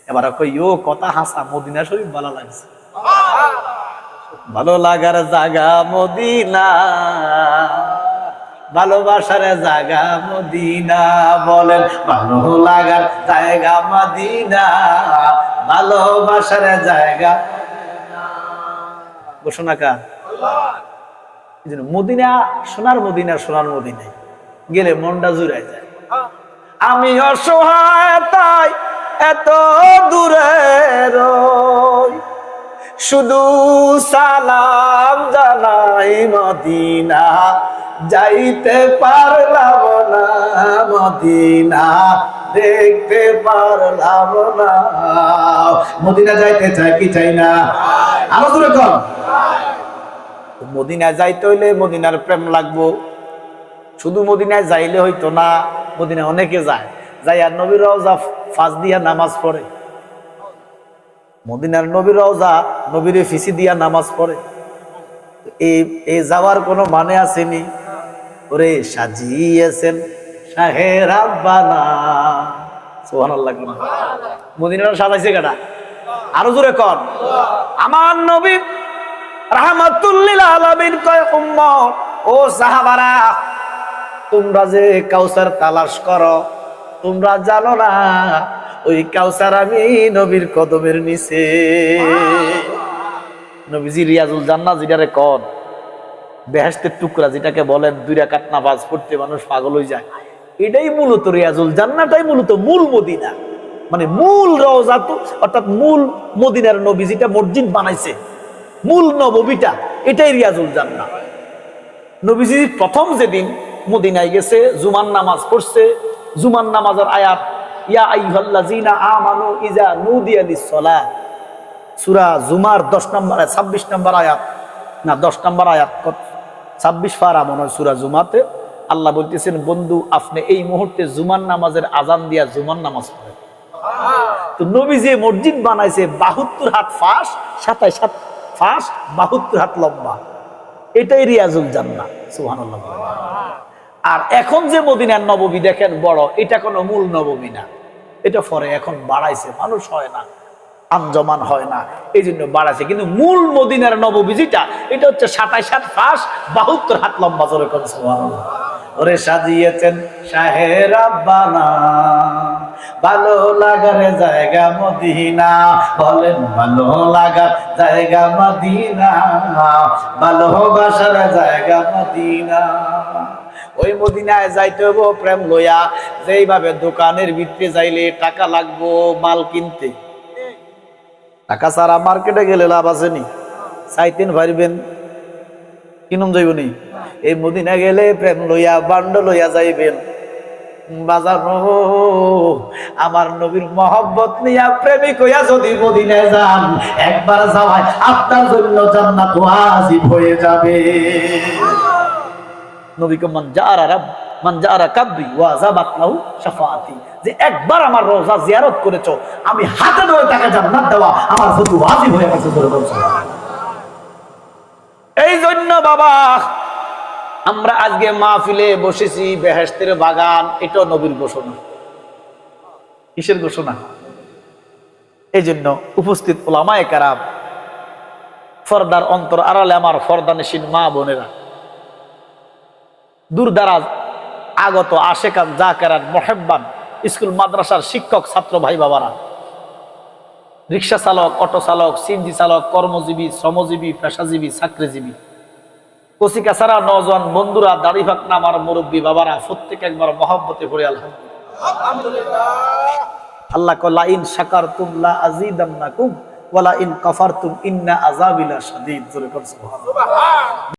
এবার কইও কথা হাসা মদিনা শরীফ ভালো লাগছে, ভালো লাগার জায়গা মদিনা, ভালোবাসার জায়গা মদিনা, বলেন ভালো লাগার জায়গা মদিনা, ভালোবাসার জায়গা ঘোষণা কার? মদিনা সোনার মদিনা, সোনার মদিনায় গেলে মনটা জুড়ায় যায়। আমি অসহায় তাই এত দূরে রই, শুধু সালাম জানাই মদিনা, যাইতে পারলাম না মদিনা, দেখতে পারলাম না। মদিনা যাইতে চাই কি চাই না? আরো দূরে কম। মদিনা যাইতে হইলে মদিনার প্রেম লাগবো, শুধু মদিনায় যাইলে হইতো না। মদিনা অনেকে যায়, যাই আর নবীর রওজা ফাঁস দিয়া নামাজ পড়ে, মদিনার নবীর রওজা নবীর ফিসি দিয়া নামাজ পড়ে। এই যাওয়ার কোনো মানে আসেনি? ওরে সাজিয়েছেন শাহে রাব্বানা, সুবহানাল্লাহ। মদিনাটা সাজাইছে কাটা? আরো জোরে কর। আমার নবী রাহমাতুল লিল আলামিন কয়, উম্মত ও সাহাবারা, তোমরা যে কাউসার তালাশ করো, তোমরা জানো না ওই কাউসার আমি নবীর কদমের নিচে। নবীজি রিয়াজুল জান্নাহ যেটারে কন, বেহেশতের টুকরা যেটাকে বলেন, 2 রাকাত নামাজ পড়তে মানুষ পাগল হয়ে যায়, এটাই মূলত রিয়াজুল জান্নাহটাই মূলত মূল মদিনা, মানে মূল রওজা, অর্থাৎ মূল মদিনার নবী যেটা মসজিদ বানাইছে, মূল নববীটা, এটাই রিয়াজুল জান্নাহ। নবীজি প্রথম যেদিন মদিনায় গেছে, জুমার নামাজ পড়ছে, জুমার নামাজের আয়াত, ইয়া আইয়ুহাল্লাযীনা আমানু ইযা নুদিয়া লিস-সালাহ, সূরা জুমার 10 নম্বর 26 নম্বর আয়াত, না 10 নম্বর আয়াত, 26 পারা মনে হয় সূরা জুমাতে। আল্লাহ বলতেছেন, বন্ধু আপনি এই মুহূর্তে জুমার নামাজের আজান দিয়া জুমার নামাজ পড়েন। তো নবী যে মসজিদ বানাইছে 72 হাত ফাঁস, 27 হাত ফাঁস, 72 হাত লম্বা, এটাই রিয়াজুল জান্নাহ। সুবহানাল্লাহ। আর এখন যে মদিনার নববী দেখেন বড়, এটা কোনো মূল নববী না, এটা পরে এখন বাড়াইছে, মানুষ হয় না, আঞ্জমান হয় না, এই জন্য বাড়াইছে। কিন্তু মূল মদিনার নববী যেটা, এটা হচ্ছে 27 হাত ফাঁস, 72 হাত লম্বা। জোরে করে সুবহানাল্লাহ। ওরে সাজিয়েছেন শাহে রাব্বানা, ভালো লাগার জায়গা মদিনা, বলেন ভালো লাগার জায়গা মদিনা, ভালোবাসার জায়গা মদিনা। ওই মদিনায় যাইতে হবো প্রেম লইয়া, যেইভাবে দোকানের ভিতরে যাইলে টাকা লাগবো মাল কিনতে, টাকা ছাড়া মার্কেটে গেলে লাভ আছে নি? চাইতেন পারবেন, কিনুন যাইবনি। এই মদিনা গেলে প্রেম লইয়া, বান্ড লইয়া যাইবেন। বাজানো আমার নবীর মহব্বত নিয়া প্রেমিক হইয়া যদি মদিনায় যান, একবার যাওয়ায় আপনার জন্য জান্নাত ওয়াজিব হয়ে যাবে। নবীকে মান জাআরা কাবরি ওয়াজাবাত লাহু শাফাআতি, যে একবার আমার রওজা জিয়ারত করেছো, আমি হাতে ধরে তাকে জান্নাত দেওয়া আমার প্রতি ওয়াজিব হয়ে গেছে। এই জন্য বাবা, আমরা আজকে মাহফিলে বসেছি, বেহেশতের বাগান, এটা নবীর ঘোষণা। কিসের ঘোষণা? এই জন্য উপস্থিত উলামায়ে কেরাম, পর্দার অন্তর আড়ালে আমার পর্দানশীন মা বোনেরা, দূরদারাজ আগত আশেকান জাকেরান মুহিব্বান, স্কুল মাদ্রাসার শিক্ষক ছাত্র ভাই বাবারা, রিক্সা চালক, অটো চালক, সিএনজি চালক, কর্মজীবী, শ্রমজীবী, পেশাজীবী, চাকরিজীবী, কচিকাছাড়া নওজোয়ান বন্ধুরা, দাড়ি ফাকনা আমার মুরব্বী বাবারা, প্রত্যেক একবার মহব্বতে পড়ে আলহামদুলিল্লাহ। আল্লাহ কয়, লা ইন শাকারতুম লা আযীদান্নাকুম ওয়া লা ইন কাফারতুম ইন্না আযাবি লাশাদীদ। জোরে করে সুবহানাল্লাহ।